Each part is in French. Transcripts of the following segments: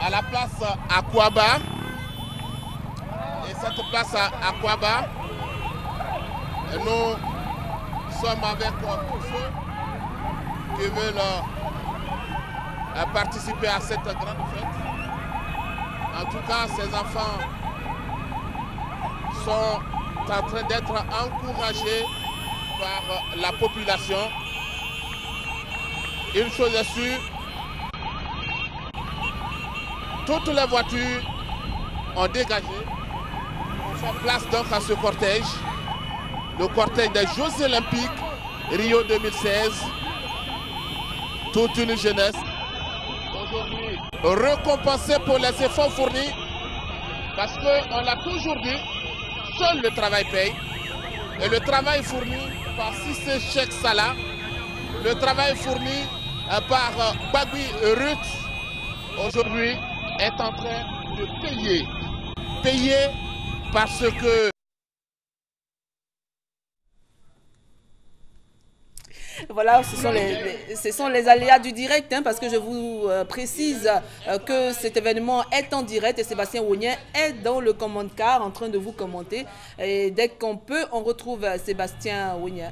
à la place Aquaba. Et cette place Aquaba, nous sommes avec tous ceux qui veulent participer à cette grande fête. En tout cas, ces enfants sont en train d'être encouragés par la population. Une chose est sûre, toutes les voitures ont dégagé. On fait place donc à ce cortège, le cortège des Jeux Olympiques Rio 2016. Toute une jeunesse aujourd'hui récompensée pour les efforts fournis, parce qu'on l'a toujours dit, seul le travail paye. Et le travail fourni par Cissé Cheikh Salah, le travail fourni par Bagui Ruth, aujourd'hui est en train de payer. Payer parce que... Voilà, ce sont les aléas du direct, hein, parce que je vous précise que cet événement est en direct et Sébastien Ounien est dans le commande-car en train de vous commenter. Et dès qu'on peut, on retrouve Sébastien Ounien.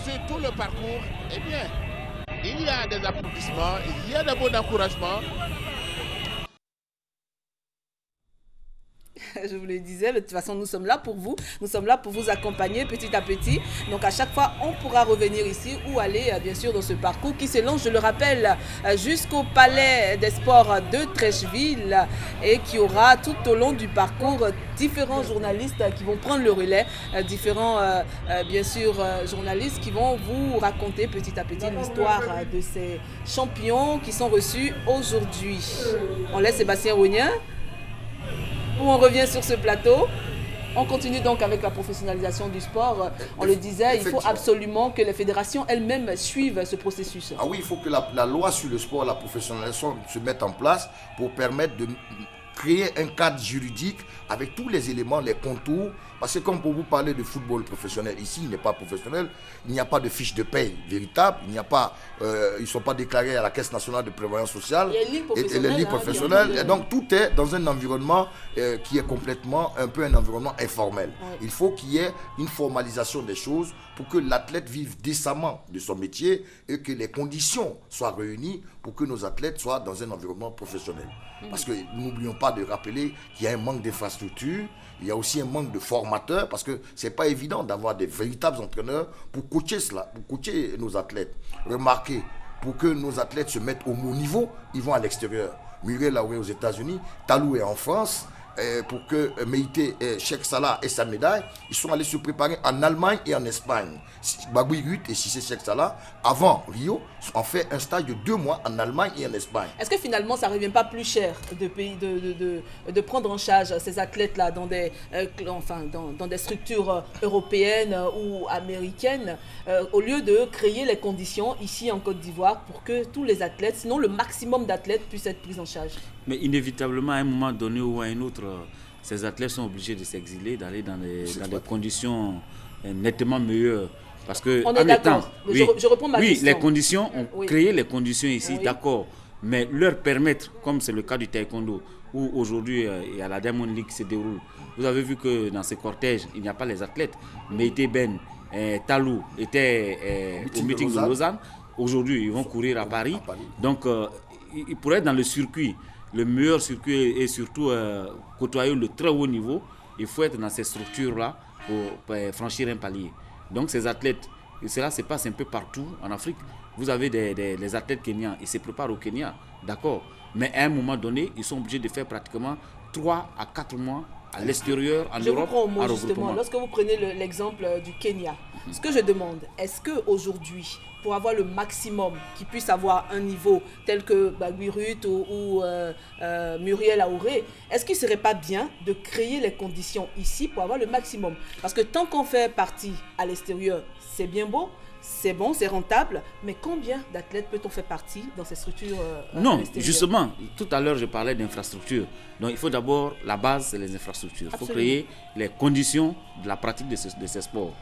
Sur tout le parcours, eh bien, il y a des applaudissements, il y a des mots d'encouragement. Je vous le disais, de toute façon, nous sommes là pour vous. Nous sommes là pour vous accompagner petit à petit. Donc, à chaque fois, on pourra revenir ici ou aller, bien sûr, dans ce parcours qui s'élonge, je le rappelle, jusqu'au Palais des Sports de Treichville et qui aura tout au long du parcours différents journalistes qui vont prendre le relais, différents, bien sûr, journalistes qui vont vous raconter petit à petit l'histoire de ces champions qui sont reçus aujourd'hui. On laisse Sébastien Ounien. Où on revient sur ce plateau. On continue donc avec la professionnalisation du sport. On le disait, il faut absolument que les fédérations elles-mêmes suivent ce processus. Ah oui, il faut que la loi sur le sport, la professionnalisation se mette en place pour permettre de créer un cadre juridique avec tous les éléments, les contours. Parce que comme pour vous parler de football professionnel, ici il n'est pas professionnel, il n'y a pas de fiche de paye véritable, il n'y a pas, ils ne sont pas déclarés à la Caisse nationale de prévoyance sociale et les ligues professionnelles. Et donc tout est dans un environnement qui est complètement un peu un environnement informel. Ouais. Il faut qu'il y ait une formalisation des choses pour que l'athlète vive décemment de son métier et que les conditions soient réunies pour que nos athlètes soient dans un environnement professionnel. Parce que n'oublions pas de rappeler qu'il y a un manque d'infrastructures, il y a aussi un manque de formateurs parce que ce n'est pas évident d'avoir des véritables entraîneurs pour coacher cela, pour coacher nos athlètes. Remarquez, pour que nos athlètes se mettent au haut niveau, ils vont à l'extérieur. Muriel Laouré aux États-Unis, Talou est en France. Pour que Meïté Cheikh Salah ait sa médaille, ils sont allés se préparer en Allemagne et en Espagne. Bagui Ruth et Cissé Cheikh Salah, avant Rio, ont fait un stage de 2 mois en Allemagne et en Espagne. Est-ce que finalement, ça ne revient pas plus cher de prendre en charge ces athlètes-là dans des structures européennes ou américaines, au lieu de créer les conditions ici en Côte d'Ivoire pour que tous les athlètes, sinon le maximum d'athlètes, puissent être pris en charge? Mais inévitablement, à un moment donné ou à un autre, ces athlètes sont obligés de s'exiler, d'aller dans des conditions nettement meilleures. Parce que, on est d'accord. Oui, je reprends ma question. Oui, les conditions, ont créé les conditions ici, d'accord. Mais leur permettre, comme c'est le cas du taekwondo, où aujourd'hui il y a la Diamond League qui se déroule. Vous avez vu que dans ces cortèges, il n'y a pas les athlètes. Meïté Ben, Talou étaient au meeting de Lausanne. Aujourd'hui, ils vont courir à Paris. Donc, ils pourraient être dans le circuit. Le meilleur circuit et surtout côtoyer le très haut niveau, il faut être dans ces structures-là pour franchir un palier. Donc ces athlètes, et cela se passe un peu partout en Afrique. Vous avez les athlètes kenyans, ils se préparent au Kenya, d'accord. Mais à un moment donné, ils sont obligés de faire pratiquement 3 à 4 mois à l'extérieur, en Europe. Je vous prends au mot justement, lorsque vous prenez l'exemple du Kenya, ce que je demande, est-ce qu'aujourd'hui, pour avoir le maximum, qui puisse avoir un niveau tel que Bagui Ruth ou Muriel Laouré, est-ce qu'il ne serait pas bien de créer les conditions ici pour avoir le maximum? Parce que tant qu'on fait partie à l'extérieur, c'est bien beau, c'est bon, c'est rentable, mais combien d'athlètes peut-on faire partie dans ces structures Non, justement, tout à l'heure je parlais d'infrastructures. Donc il faut d'abord, la base c'est les infrastructures. Il faut créer les conditions de la pratique de ces sports.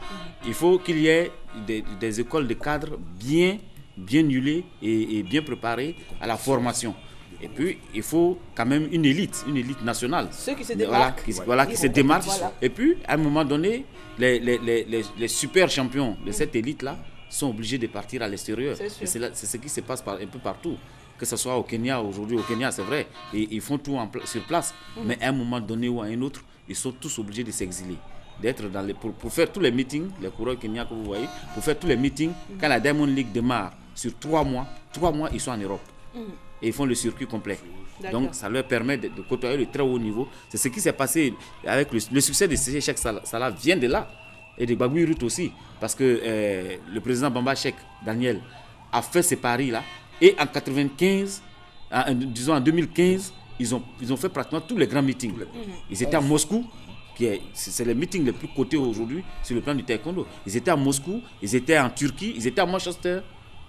Il faut qu'il y ait des écoles de cadres bien bien huilés et bien préparés à la formation. Et puis, il faut quand même une élite nationale. Ceux qui se démarquent. Qui se démarquent. Et puis, à un moment donné, les super champions de cette élite-là sont obligés de partir à l'extérieur. C'est ce qui se passe un peu partout. Que ce soit au Kenya, aujourd'hui, au Kenya, c'est vrai, et ils font tout sur place. Mais à un moment donné ou à un autre, ils sont tous obligés de s'exiler. D'être pour faire tous les meetings, les coureurs kenyans que vous voyez, pour faire tous les meetings, quand la Diamond League démarre, sur 3 mois, ils sont en Europe. Et ils font le circuit complet. Donc ça leur permet de côtoyer le très haut niveau. C'est ce qui s'est passé avec le succès de Cheikh Salah vient de là. Et de Gbagbo Ruth aussi. Parce que le président Bamba Cheikh Daniel a fait ces paris-là. Et en 95, disons en 2015, ils ont fait pratiquement tous les grands meetings. Ils étaient à Moscou. C'est les meetings les plus cotés aujourd'hui sur le plan du taekwondo. Ils étaient à Moscou, ils étaient en Turquie, ils étaient à Manchester.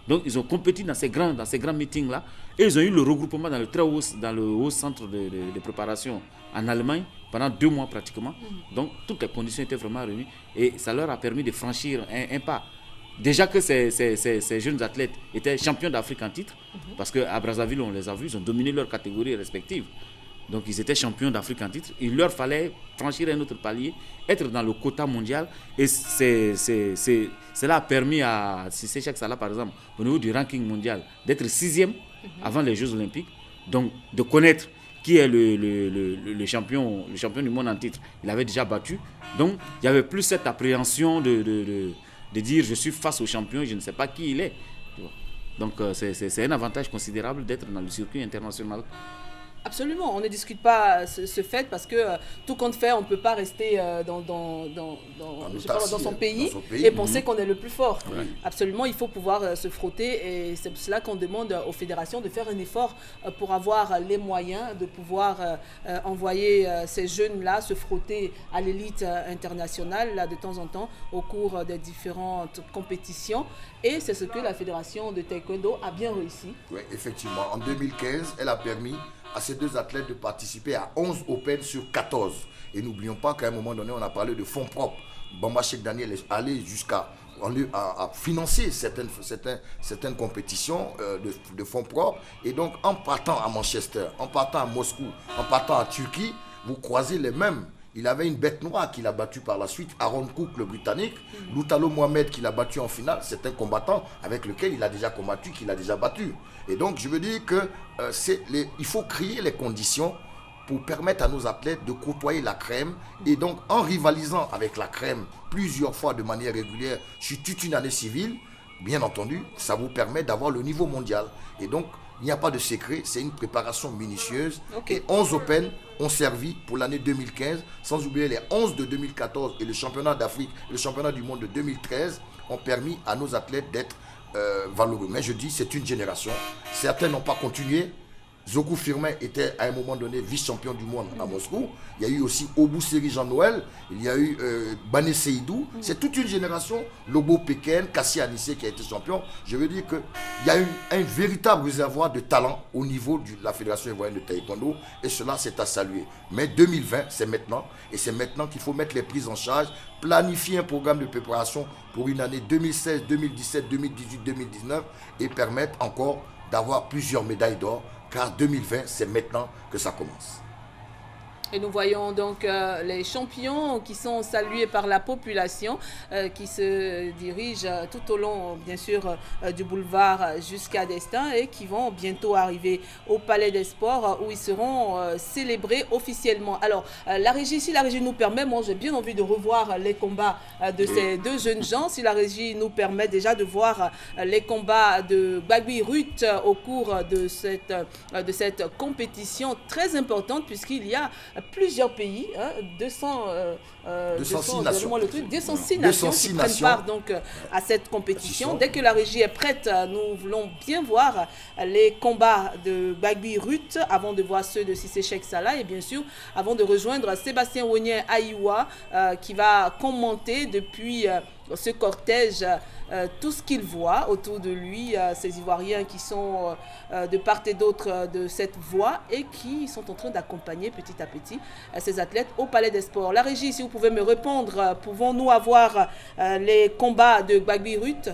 Donc ils ont compéti dans ces grands meetings-là. Et ils ont eu le regroupement dans le haut centre de préparation en Allemagne pendant 2 mois pratiquement. Donc toutes les conditions étaient vraiment réunies. Et ça leur a permis de franchir un pas. Déjà que ces jeunes athlètes étaient champions d'Afrique en titre, parce qu'à Brazzaville, on les a vus, ils ont dominé leurs catégories respectives. Donc ils étaient champions d'Afrique en titre. Il leur fallait franchir un autre palier, être dans le quota mondial. Et cela a permis à Cissé Cheikh Salah, par exemple, au niveau du ranking mondial, d'être 6e avant les Jeux Olympiques. Donc de connaître qui est le champion du monde en titre. Il avait déjà battu. Donc il n'y avait plus cette appréhension de dire je suis face au champion et je ne sais pas qui il est. Donc c'est un avantage considérable d'être dans le circuit international. Absolument, on ne discute pas ce fait parce que tout compte fait, on ne peut pas rester dans son pays et penser qu'on est le plus fort. Oui. Absolument, il faut pouvoir se frotter et c'est pour cela qu'on demande aux fédérations de faire un effort pour avoir les moyens de pouvoir envoyer ces jeunes-là se frotter à l'élite internationale là, de temps en temps au cours des différentes compétitions. Et c'est ce que la fédération de taekwondo a bien réussi. Oui, effectivement. En 2015, elle a permis à ces 2 athlètes de participer à 11 Open sur 14. Et n'oublions pas qu'à un moment donné, on a parlé de fonds propres. Bamba Cheikh Daniel est allé jusqu'à financer certaines compétitions de fonds propres. Et donc, en partant à Manchester, en partant à Moscou, en partant à Turquie, vous croisez les mêmes. Il avait une bête noire qu'il a battue par la suite, Aaron Cook, le Britannique. Loutalo Mohamed, qu'il a battu en finale, c'est un combattant avec lequel il a déjà combattu, qu'il a déjà battu. Et donc, je veux dire que il faut créer les conditions pour permettre à nos athlètes de côtoyer la crème. Et donc, en rivalisant avec la crème plusieurs fois de manière régulière sur toute une année civile, bien entendu, ça vous permet d'avoir le niveau mondial. Et donc, il n'y a pas de secret, c'est une préparation minutieuse. Okay. Et 11 Open ont servi pour l'année 2015, sans oublier les 11 de 2014 et le championnat d'Afrique, le championnat du monde de 2013 ont permis à nos athlètes d'être valeureux. Mais je dis, c'est une génération. Certains n'ont pas continué. Zoku Firmin était à un moment donné vice-champion du monde à Moscou. Il y a eu aussi Obuseri Jean-Noël. Il y a eu Bané Seydou. C'est toute une génération. Lobo Peken, Kassi Anissé qui a été champion. Je veux dire qu'il y a un véritable réservoir de talent au niveau de la Fédération ivoirienne de taekwondo. Et cela, c'est à saluer. Mais 2020, c'est maintenant. Et c'est maintenant qu'il faut mettre les prises en charge, planifier un programme de préparation pour une année 2016, 2017, 2018, 2019 et permettre encore d'avoir plusieurs médailles d'or. Car 2020, c'est maintenant que ça commence. Et nous voyons donc les champions qui sont salués par la population qui se dirigent tout au long, bien sûr, du boulevard jusqu'à Destin et qui vont bientôt arriver au Palais des Sports où ils seront célébrés officiellement. Alors, la régie, si la régie nous permet, moi j'ai bien envie de revoir les combats de ces 2 jeunes gens. Si la régie nous permet déjà de voir les combats de Gbagbo Ruth au cours de cette compétition très importante puisqu'il y a plusieurs pays, 206 nations. 206 nations qui prennent part donc à cette compétition. Dès que la régie est prête, nous voulons bien voir les combats de Gbagbo Ruth avant de voir ceux de Cissé Cheikh Salah et bien sûr avant de rejoindre Sébastien Wonien Aïwa qui va commenter depuis ce cortège tout ce qu'il voit autour de lui, ces Ivoiriens qui sont de part et d'autre de cette voie et qui sont en train d'accompagner petit à petit ces athlètes au Palais des Sports. La régie, si vous pouvez me répondre, pouvons-nous avoir les combats de Gbagbo Ruth?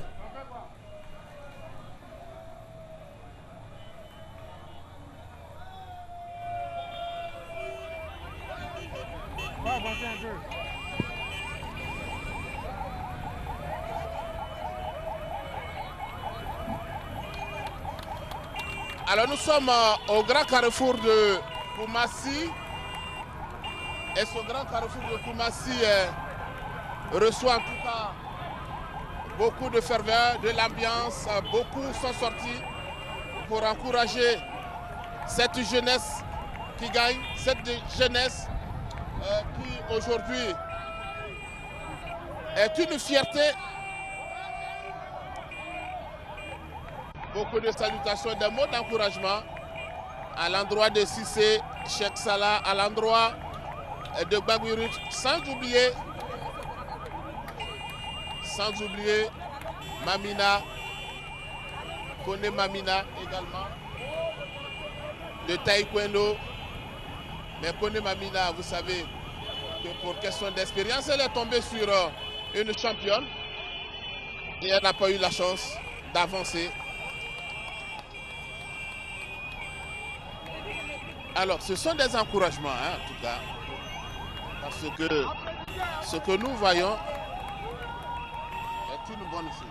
Alors nous sommes au grand carrefour de Koumassi. Et ce grand carrefour de Koumassi reçoit en tout cas beaucoup de ferveur, de l'ambiance. Beaucoup sont sortis pour encourager cette jeunesse qui gagne, cette jeunesse qui aujourd'hui est une fierté. Beaucoup de salutations, des mots d'encouragement à l'endroit de Cissé, Cheikh Salah, à l'endroit de Gbagouirut, sans oublier Mamina, Kone Mamina également, de Taekwondo. Mais Kone Mamina, vous savez que pour question d'expérience, elle est tombée sur une championne et elle n'a pas eu la chance d'avancer. Alors, ce sont des encouragements, hein, en tout cas, parce que ce que nous voyons est une bonne chose.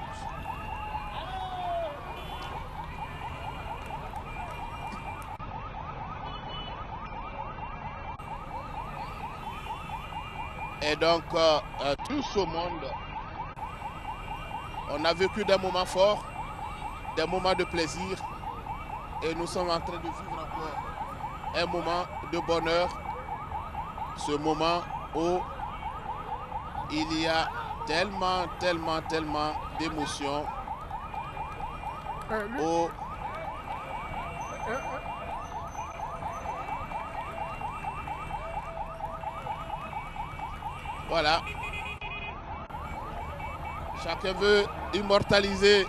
Et donc, tout ce monde, on a vécu des moments forts, des moments de plaisir, et nous sommes en train de vivre encore un moment de bonheur, ce moment où il y a tellement d'émotions, voilà, chacun veut immortaliser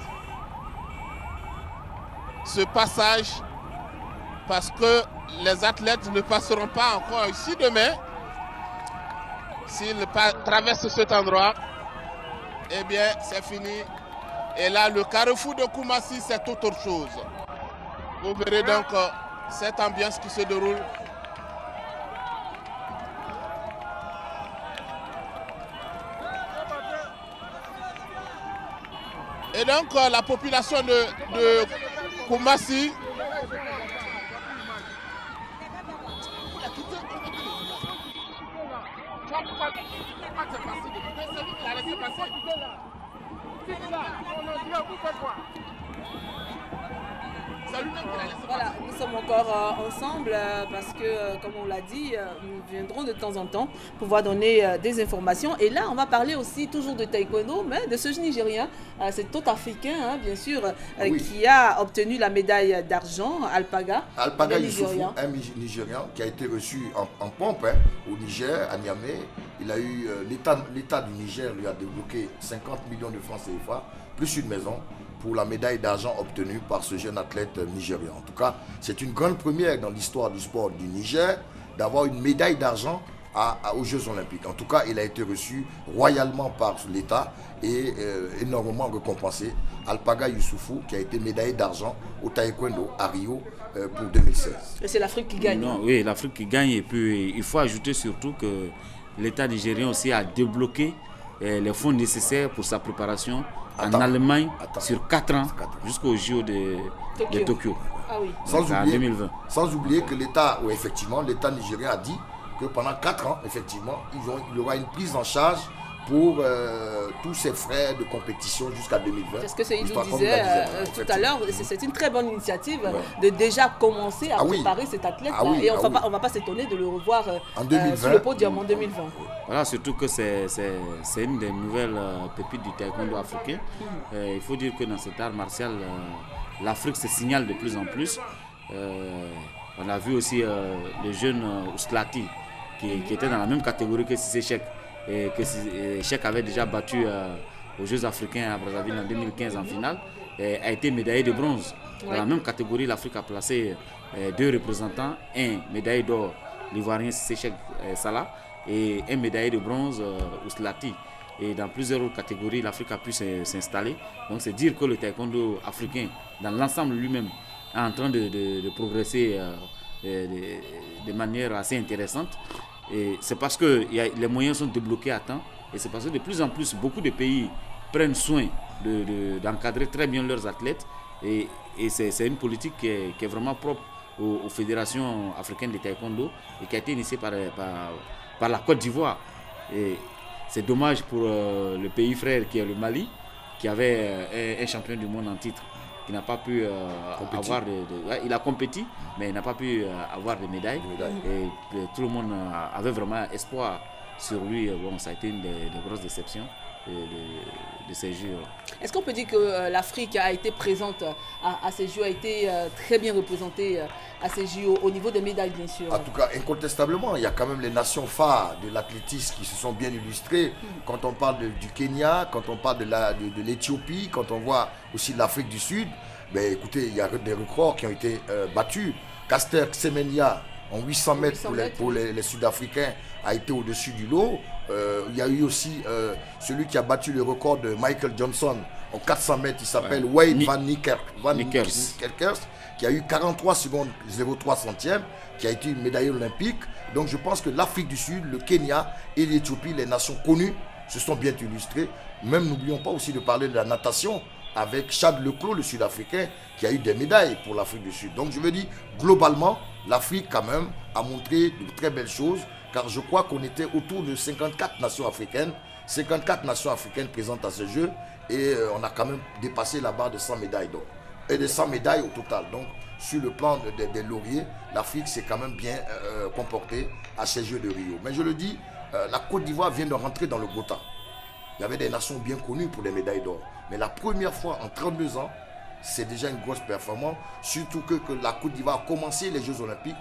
ce passage parce que les athlètes ne passeront pas encore ici demain. S'ils traversent cet endroit, eh bien c'est fini. Et là, le carrefour de Koumassi, c'est tout autre chose. Vous verrez donc cette ambiance qui se déroule. Et donc la population de Koumassi Voilà, nous sommes encore ensemble parce que, comme on l'a dit, nous viendrons de temps en temps pouvoir donner des informations. Et là, on va parler aussi toujours de taekwondo, mais de ce Nigérien, cet autre Africain, hein, bien sûr, qui a obtenu la médaille d'argent, Alpaga. Alpaga Youssoufou, un Nigérian qui a été reçu en pompe au Niger, à Niamey. Il a eu l'État du Niger lui a débloqué 50 millions de francs CFA, plus une maison, pour la médaille d'argent obtenue par ce jeune athlète nigérien. En tout cas, c'est une grande première dans l'histoire du sport du Niger d'avoir une médaille d'argent aux Jeux Olympiques. En tout cas, il a été reçu royalement par l'État et énormément récompensé. Alpaga Youssoufou, qui a été médaillé d'argent au taekwondo à Rio pour 2016. Et c'est l'Afrique qui gagne. Non, oui, l'Afrique qui gagne. Et puis, il faut ajouter surtout que l'État nigérien aussi a débloqué les fonds nécessaires pour sa préparation en Allemagne sur 4 ans jusqu'au JO de Tokyo. Ah oui. En 2020. Sans oublier que l'État nigérien a dit que pendant 4 ans, effectivement, il y aura une prise en charge pour tous ces frais de compétition jusqu'à 2020. Parce que il nous disait tout à l'heure, c'est une très bonne initiative de déjà commencer à préparer cet athlète et on ne va pas s'étonner de le revoir sur le podium en 2020. Voilà, surtout que c'est une des nouvelles pépites du taekwondo africain. Il faut dire que dans cet art martial, l'Afrique se signale de plus en plus. On a vu aussi le jeune Ouslati qui était dans la même catégorie que Cissé Cheikh. Et que Cheikh avait déjà battu aux Jeux africains à Brazzaville en 2015 en finale, et a été médaillé de bronze. Dans la même catégorie, l'Afrique a placé 2 représentants, un médaillé d'or, l'Ivoirien Cissé Cheikh Salah, et un médaillé de bronze, Ouslati. Et dans plusieurs autres catégories, l'Afrique a pu s'installer. Donc c'est dire que le taekwondo africain, dans l'ensemble lui-même, est en train de progresser de manière assez intéressante. Et c'est parce que les moyens sont débloqués à temps. Et c'est parce que de plus en plus, beaucoup de pays prennent soin d'encadrer très bien leurs athlètes. Et c'est une politique qui est vraiment propre aux fédérations africaines de taekwondo et qui a été initiée par la Côte d'Ivoire. Et c'est dommage pour le pays frère qui est le Mali, qui avait un champion du monde en titre, qui n'a pas pu avoir il a compéti, mais il n'a pas pu avoir de médailles. Et tout le monde avait vraiment espoir sur lui. Bon, ça a été une des grosses déceptions de ces Jeux. Est-ce qu'on peut dire que l'Afrique a été présente à ces Jeux, a été très bien représentée à ces Jeux, au niveau des médailles, bien sûr? En tout cas, incontestablement, il y a quand même les nations phares de l'athlétisme qui se sont bien illustrées. Quand on parle du Kenya, quand on parle de l'Éthiopie, quand on voit aussi l'Afrique du Sud, ben, écoutez, il y a des records qui ont été battus. Caster Semenya, en 800 mètres pour les Sud-Africains, a été au-dessus du lot. Il y a eu aussi celui qui a battu le record de Michael Johnson en 400 mètres, il s'appelle Wayne Van Niekerk, qui a eu 43 secondes 0,3 centièmes, qui a été une médaille olympique. Donc je pense que l'Afrique du Sud, le Kenya et l'Éthiopie, les nations connues, se sont bien illustrées. Même n'oublions pas aussi de parler de la natation avec Chad Leclos, le Sud-Africain, qui a eu des médailles pour l'Afrique du Sud. Donc je veux dire, globalement, l'Afrique quand même a montré de très belles choses, car je crois qu'on était autour de 54 nations africaines, présentes à ce jeu, et on a quand même dépassé la barre de 100 médailles d'or, et de 100 médailles au total. Donc sur le plan des lauriers, l'Afrique s'est quand même bien comportée à ces Jeux de Rio. Mais je le dis, la Côte d'Ivoire vient de rentrer dans le Gotha. Il y avait des nations bien connues pour les médailles d'or. Mais la première fois en 32 ans, c'est déjà une grosse performance. Surtout que la Côte d'Ivoire a commencé les Jeux Olympiques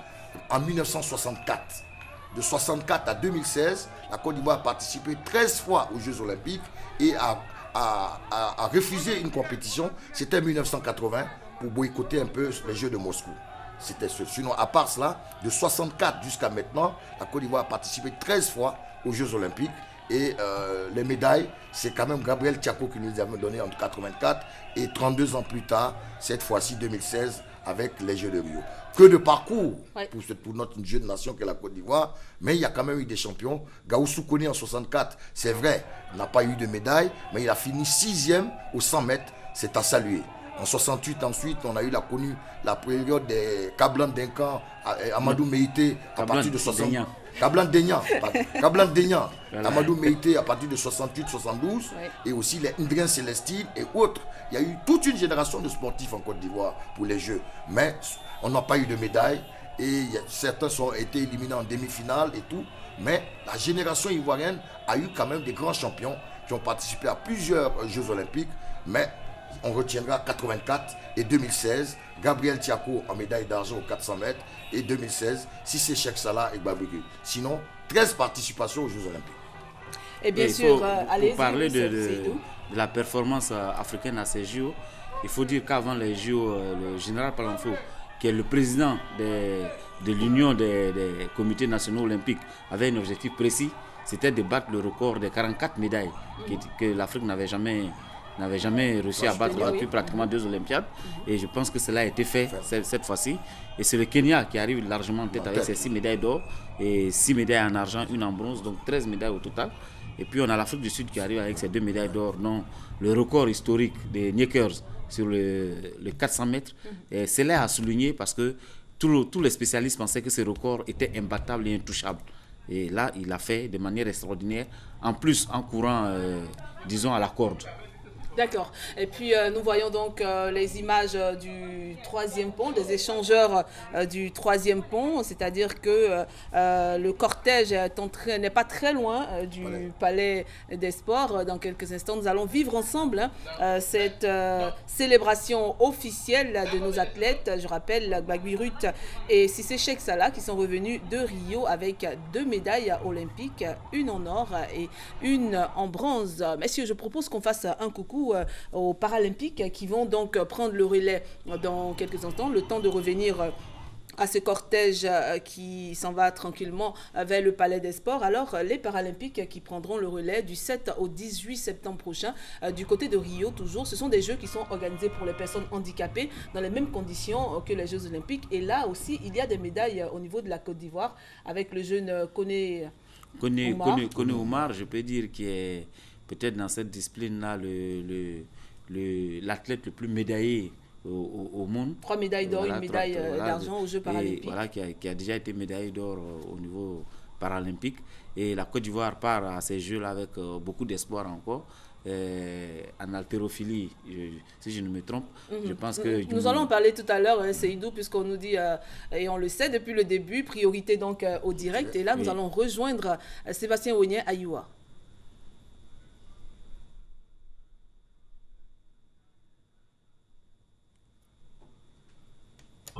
en 1964. De 1964 à 2016, la Côte d'Ivoire a participé 13 fois aux Jeux Olympiques et a refusé une compétition. C'était en 1980 pour boycotter un peu les Jeux de Moscou. C'était ce. Sinon, à part cela, de 1964 jusqu'à maintenant, la Côte d'Ivoire a participé 13 fois aux Jeux Olympiques. Et les médailles, c'est quand même Gabriel Tiako qui nous les avait donné en 1984 et 32 ans plus tard, cette fois-ci 2016, avec les Jeux de Rio. Que de parcours pour notre jeune nation qu'est la Côte d'Ivoire, mais il y a quand même eu des champions. Gaoussou Kone en 64, c'est vrai, n'a pas eu de médaille, mais il a fini 6e aux 100 mètres, c'est à saluer. En 68 ensuite, on a eu la période des Kablan Denkan, Amadou Meïté à partir de 60. Kablan Denyan, Amadou Meïté à partir de 68-72, et aussi les Ndrien Célestine et autres. Il y a eu toute une génération de sportifs en Côte d'Ivoire pour les Jeux, mais on n'a pas eu de médaille et certains ont été éliminés en demi-finale et tout. Mais la génération ivoirienne a eu quand même des grands champions qui ont participé à plusieurs Jeux Olympiques, mais on retiendra 84 et 2016, Gabriel Tiako en médaille d'argent aux 400 mètres et 2016, Cissé Cheikh Salah et Babigui. Sinon, 13 participations aux Jeux Olympiques. Et bien sûr, pour parler de la performance africaine à ces Jeux, il faut dire qu'avant les Jeux, le général Palanfo, qui est le président de l'Union des comités nationaux olympiques, avait un objectif précis, c'était de battre le record des 44 médailles que l'Afrique n'avait jamais réussi à battre depuis pratiquement 2 Olympiades. Et je pense que cela a été fait cette fois-ci. Et c'est le Kenya qui arrive largement en tête avec ses 6 médailles d'or et 6 médailles en argent, 1 en bronze, donc 13 médailles au total. Et puis on a l'Afrique du Sud qui arrive avec ses 2 médailles d'or, dont le record historique des Niekers sur le 400 mètres. Et cela à souligner parce que tous les spécialistes pensaient que ce record était imbattable et intouchable. Et là, il l'a fait de manière extraordinaire, en plus en courant, disons, à la corde. D'accord. Et puis nous voyons donc les images du 3e pont, des échangeurs du 3e pont, c'est-à-dire que le cortège n'est pas très loin du Palais des Sports. Dans quelques instants, nous allons vivre ensemble cette célébration officielle de nos athlètes. Je rappelle Gbagui Ruth et Cissé Cheikh Salah qui sont revenus de Rio avec 2 médailles olympiques, une en or et une en bronze. Messieurs, je propose qu'on fasse un coucou aux Paralympiques qui vont donc prendre le relais dans quelques instants, le temps de revenir à ce cortège qui s'en va tranquillement vers le Palais des Sports. Alors, les Paralympiques qui prendront le relais du 7 au 18 septembre prochain, du côté de Rio toujours, ce sont des Jeux qui sont organisés pour les personnes handicapées dans les mêmes conditions que les Jeux Olympiques. Et là aussi, il y a des médailles au niveau de la Côte d'Ivoire avec le jeune Koné Oumar, je peux dire qu'il est peut-être dans cette discipline-là l'athlète le plus médaillé au monde. 3 médailles d'or, une médaille d'argent aux Jeux paralympiques. Voilà, qui a déjà été médaillé d'or au niveau paralympique. Et la Côte d'Ivoire part à ces Jeux-là avec beaucoup d'espoir encore. En haltérophilie, si je ne me trompe, je pense que... Nous allons en parler tout à l'heure, Seydou, puisqu'on nous dit, et on le sait depuis le début, priorité donc au direct. Et là, nous allons rejoindre Sébastien Oignet à Ayoua.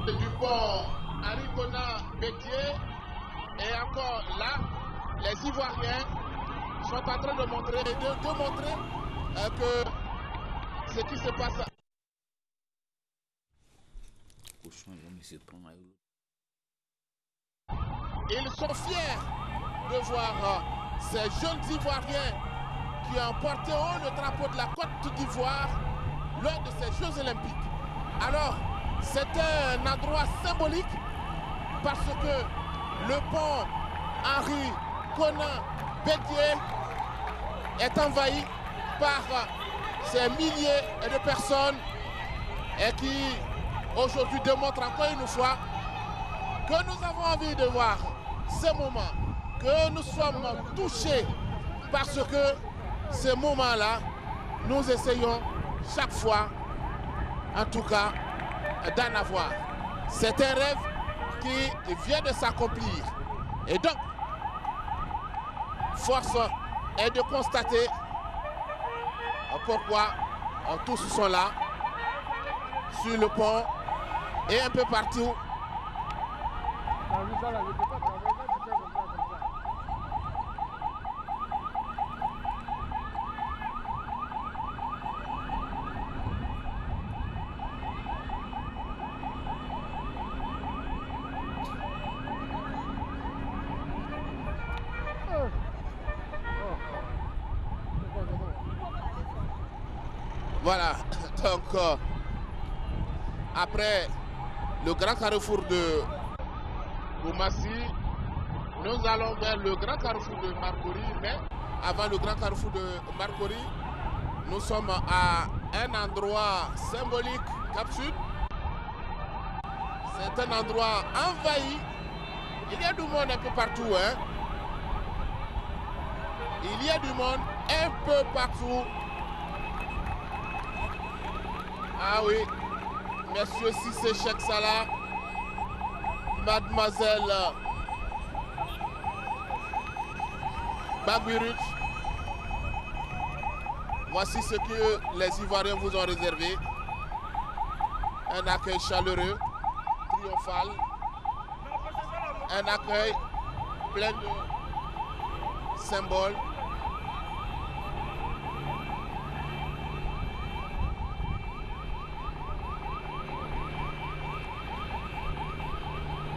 Dupont, Arikona, Bétier, et encore là, les Ivoiriens sont en train de montrer, que ce qui se passe. Ils sont fiers de voir ces jeunes Ivoiriens qui ont porté haut le drapeau de la Côte d'Ivoire lors de ces Jeux Olympiques. Alors, c'est un endroit symbolique parce que le pont Henri Konan Bédier est envahi par ces milliers de personnes et qui aujourd'hui démontrent encore une fois que nous avons envie de voir ce moment, que nous sommes touchés parce que ce moment-là, nous essayons chaque fois, en tout cas, d'en avoir. C'est un rêve qui vient de s'accomplir. Et donc, force est de constater pourquoi tous sont là, sur le pont et un peu partout. Voilà, donc après le grand carrefour de Koumassi, nous allons vers le grand carrefour de Marcory, mais avant le grand carrefour de Marcory, nous sommes à un endroit symbolique, Cap Sud. C'est un endroit envahi. Il y a du monde un peu partout, hein. Il y a du monde un peu partout. Ah oui, Monsieur Sissé Cheikh Salah, Mademoiselle Baguirut. Voici ce que les Ivoiriens vous ont réservé. Un accueil chaleureux, triomphal. Un accueil plein de symboles.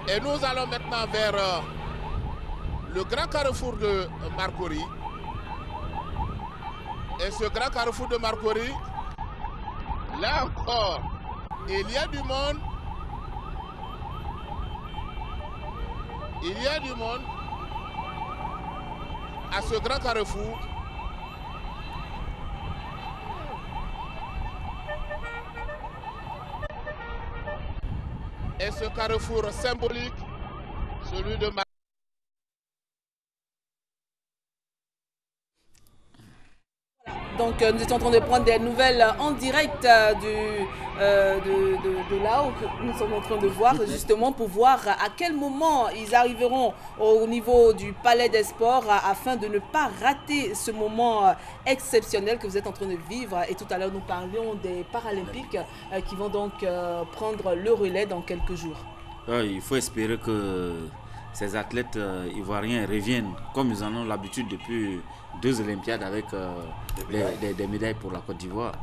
Et nous allons maintenant vers le grand carrefour de Marcory. Et ce grand carrefour de Marcory, là encore, il y a du monde. Il y a du monde à ce grand carrefour. Et ce carrefour symbolique, celui de Marcory. Donc nous étions en train de prendre des nouvelles en direct de là où nous sommes en train de voir justement pour voir à quel moment ils arriveront au niveau du Palais des Sports afin de ne pas rater ce moment exceptionnel que vous êtes en train de vivre. Et tout à l'heure nous parlions des Paralympiques qui vont donc prendre le relais dans quelques jours. Il faut espérer que ces athlètes ivoiriens reviennent comme ils en ont l'habitude depuis 2 Olympiades avec des médailles pour la Côte d'Ivoire.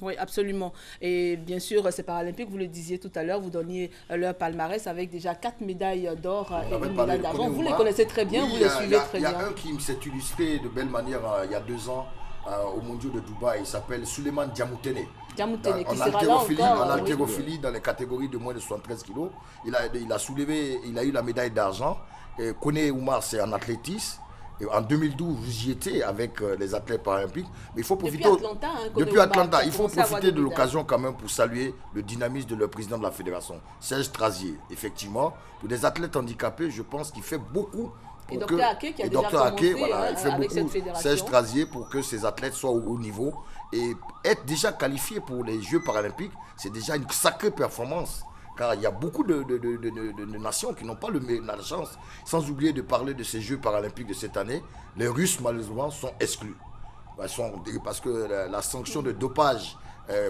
Oui, absolument. Et bien sûr, ces Paralympiques, vous le disiez tout à l'heure, vous donniez leur palmarès avec déjà 4 médailles d'or et une médaille d'argent. Vous les connaissez très bien, vous les suivez très bien. Il y a un qui s'est illustré de belle manière il y a 2 ans au Mondiaux de Dubaï. Il s'appelle Souleymane Diamoutene. Qui sera là encore. En haltérophilie, dans les catégories de moins de 73 kilos. Il a eu la médaille d'argent. Kone Oumar, c'est en athlétisme. Et en 2012, j'y étais avec les athlètes paralympiques. Mais il faut profiter depuis Atlanta, il faut profiter de l'occasion quand même pour saluer le dynamisme de leur président de la fédération, Serge Trazier. Effectivement, pour des athlètes handicapés, je pense qu'il fait beaucoup. Et Dr Ake qui a déjà commencé il fait avec beaucoup, cette fédération. Serge Trazier, pour que ces athlètes soient au haut niveau. Et être déjà qualifié pour les Jeux paralympiques, c'est déjà une sacrée performance. Car il y a beaucoup de nations qui n'ont pas la chance. Sans oublier de parler de ces Jeux paralympiques de cette année, les Russes, malheureusement, sont exclus. Parce que la sanction de dopage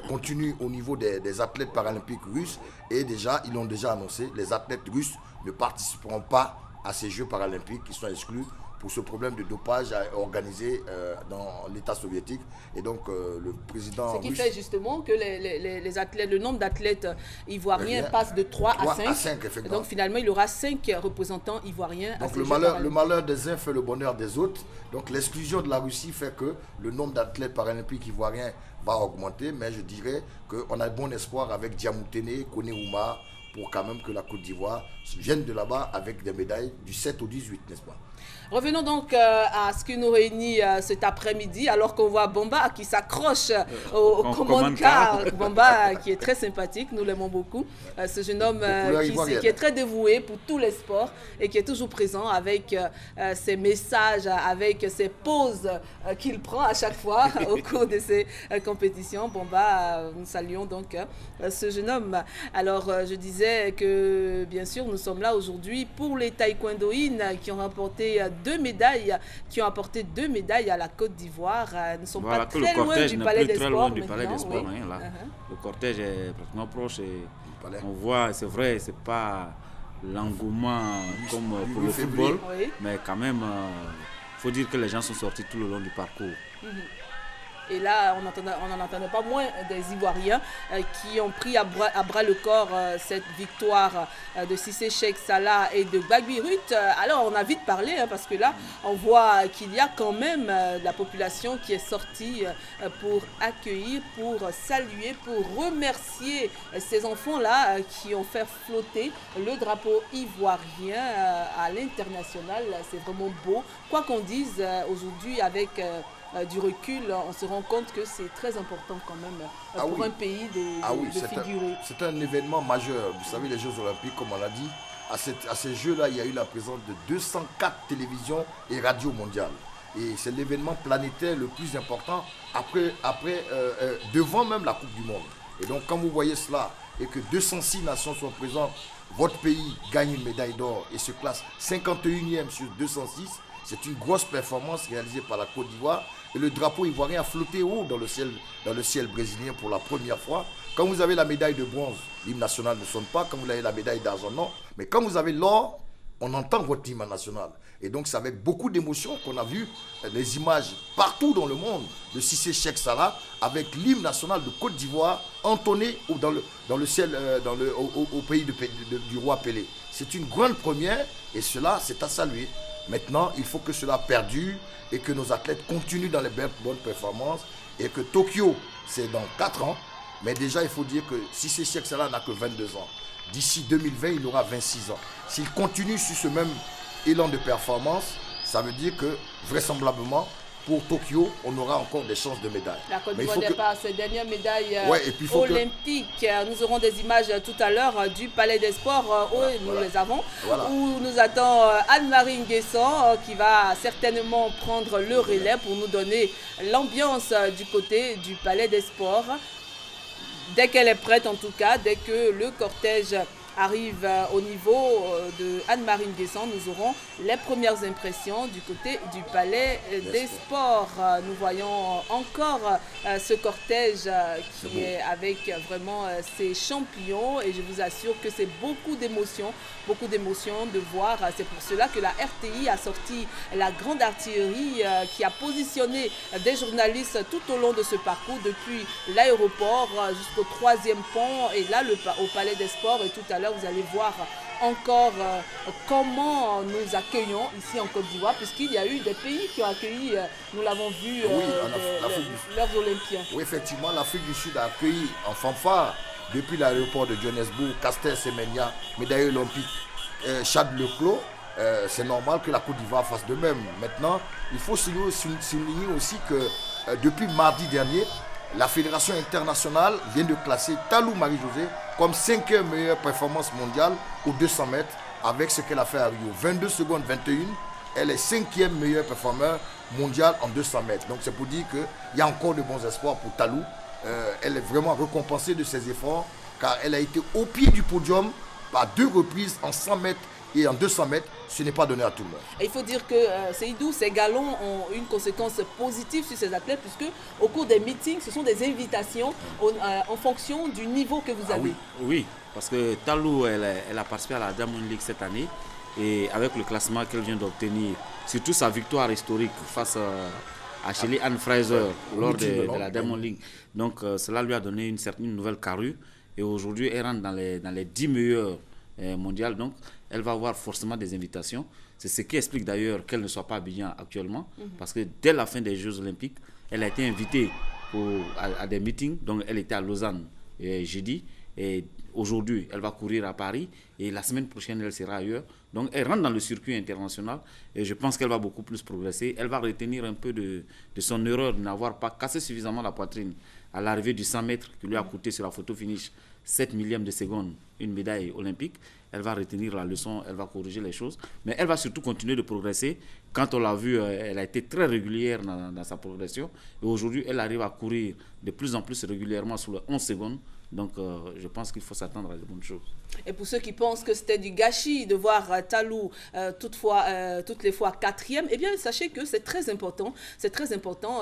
continue au niveau des athlètes paralympiques russes. Et déjà, ils l'ont déjà annoncé, les athlètes russes ne participeront pas à ces Jeux paralympiques qui sont exclus pour ce problème de dopage organisé dans l'État soviétique. Et donc le président Ce qui fait justement que les athlètes, le nombre d'athlètes ivoiriens passe de 3 à 5. Et donc finalement, il y aura 5 représentants ivoiriens. Donc le malheur des uns fait le bonheur des autres. Donc l'exclusion de la Russie fait que le nombre d'athlètes paralympiques ivoiriens va augmenter. Mais je dirais qu'on a bon espoir avec Diamoutene, Kone Oumar, pour quand même que la Côte d'Ivoire vienne de là-bas avec des médailles du 7 au 18, n'est-ce pas? Revenons donc à ce qui nous réunit cet après-midi, alors qu'on voit Bomba qui s'accroche au command car. Bomba qui est très sympathique, nous l'aimons beaucoup. Ce jeune homme qui est très dévoué pour tous les sports et qui est toujours présent avec ses messages, avec ses pauses qu'il prend à chaque fois au cours de ces compétitions. Bomba, nous saluons donc ce jeune homme. Alors, je disais que, bien sûr, nous sommes là aujourd'hui pour les taekwondoïnes qui ont remporté 2 médailles, qui ont apporté 2 médailles à la Côte d'Ivoire. Nous ne sommes pas très loin du Palais des Sports. Le cortège est pratiquement proche et on voit, c'est vrai, c'est pas l'engouement comme pour le football, mais quand même, il faut dire que les gens sont sortis tout le long du parcours. Et là, on n'en entendait pas moins des Ivoiriens qui ont pris à bras le corps cette victoire de Cissé Cheikh Salah et de Bagui Ruth. Alors, on a vite parlé parce que là, on voit qu'il y a quand même la population qui est sortie pour accueillir, pour saluer, pour remercier ces enfants-là qui ont fait flotter le drapeau ivoirien à l'international. C'est vraiment beau. Quoi qu'on dise aujourd'hui avec du recul, on se rend compte que c'est très important quand même pour un pays de figurer. C'est un événement majeur. Vous savez, les Jeux Olympiques, comme on l'a dit, à ces Jeux-là, il y a eu la présence de 204 télévisions et radios mondiales. Et c'est l'événement planétaire le plus important devant même la Coupe du Monde. Et donc, quand vous voyez cela et que 206 nations sont présentes, votre pays gagne une médaille d'or et se classe 51e sur 206, c'est une grosse performance réalisée par la Côte d'Ivoire. Et le drapeau ivoirien a flotté haut dans le ciel brésilien pour la première fois. Quand vous avez la médaille de bronze, l'hymne national ne sonne pas. Quand vous avez la médaille d'argent, non. Mais quand vous avez l'or, on entend votre hymne national. Et donc c'est avec beaucoup d'émotion qu'on a vu les images partout dans le monde de Cissé Cheikh Salah avec l'hymne national de Côte d'Ivoire entonné dans le ciel, au pays du roi Pelé. C'est une grande première et cela, c'est à saluer. Maintenant, il faut que cela perdure et que nos athlètes continuent dans les bonnes performances et que Tokyo, c'est dans 4 ans. Mais déjà, il faut dire que Cissé Cheikh Salah n'a que 22 ans. D'ici 2020, il aura 26 ans. S'il continue sur ce même élan de performance, ça veut dire que vraisemblablement, pour Tokyo, on aura encore des chances de médailles. La Côte d'Ivoire dépasse ses dernières médailles olympiques. Nous aurons des images tout à l'heure du Palais des Sports où nous les avons. Où nous attend Anne-Marie Nguesson qui va certainement prendre le relais pour nous donner l'ambiance du côté du Palais des Sports. Dès qu'elle est prête en tout cas, dès que le cortège arrive au niveau de Anne-Marie Nguessan, nous aurons les premières impressions du côté du Palais des Sports. Nous voyons encore ce cortège qui est avec vraiment ces champions et je vous assure que c'est beaucoup d'émotions de voir. C'est pour cela que la RTI a sorti la grande artillerie qui a positionné des journalistes tout au long de ce parcours depuis l'aéroport jusqu'au 3e pont et là au Palais des Sports. Et tout à l'heure vous allez voir encore comment nous accueillons ici en Côte d'Ivoire, puisqu'il y a eu des pays qui ont accueilli, nous l'avons vu, leurs Olympiens. Oui, effectivement, l'Afrique du Sud a accueilli en fanfare depuis l'aéroport de Johannesburg, Castel Semenya, médaillé olympique, Chad Leclos. C'est normal que la Côte d'Ivoire fasse de même. Maintenant, il faut souligner aussi que depuis mardi dernier, la Fédération internationale vient de classer Talou Marie-Josée comme 5e meilleure performance mondiale aux 200 mètres avec ce qu'elle a fait à Rio. 22 secondes 21, elle est 5e meilleure performeur mondiale en 200 mètres. Donc c'est pour dire qu'il y a encore de bons espoirs pour Talou. Elle est vraiment récompensée de ses efforts car elle a été au pied du podium par 2 reprises en 100 mètres et en 200 mètres, ce n'est pas donné à tout le monde. Et il faut dire que Seydou, ces galons ont une conséquence positive sur ces athlètes puisque au cours des meetings, ce sont des invitations en fonction du niveau que vous avez. Oui, parce que Talou, elle a participé à la Diamond League cette année et avec le classement qu'elle vient d'obtenir, surtout sa victoire historique face à Shelly Ann Fraser lors de la Diamond League. Donc cela lui a donné une nouvelle carrure et aujourd'hui elle rentre dans les 10 meilleurs mondiales. Donc elle va avoir forcément des invitations. C'est ce qui explique d'ailleurs qu'elle ne soit pas à Abidjan actuellement. Parce que dès la fin des Jeux Olympiques, elle a été invitée à des meetings. Donc elle était à Lausanne jeudi. Et aujourd'hui, elle va courir à Paris. Et la semaine prochaine, elle sera ailleurs. Donc elle rentre dans le circuit international. Et je pense qu'elle va beaucoup plus progresser. Elle va retenir un peu de son erreur de n'avoir pas cassé suffisamment la poitrine à l'arrivée du 100 mètres qui lui a coûté sur la photo finish 7 millièmes de seconde une médaille olympique. Elle va retenir la leçon, elle va corriger les choses. Mais elle va surtout continuer de progresser. Quand on l'a vu, elle a été très régulière dans sa progression. Et aujourd'hui, elle arrive à courir de plus en plus régulièrement sous les 11 secondes. Donc, je pense qu'il faut s'attendre à de bonnes choses. Et pour ceux qui pensent que c'était du gâchis de voir Talou toutes les fois 4e, eh bien, sachez que c'est très important. C'est très important.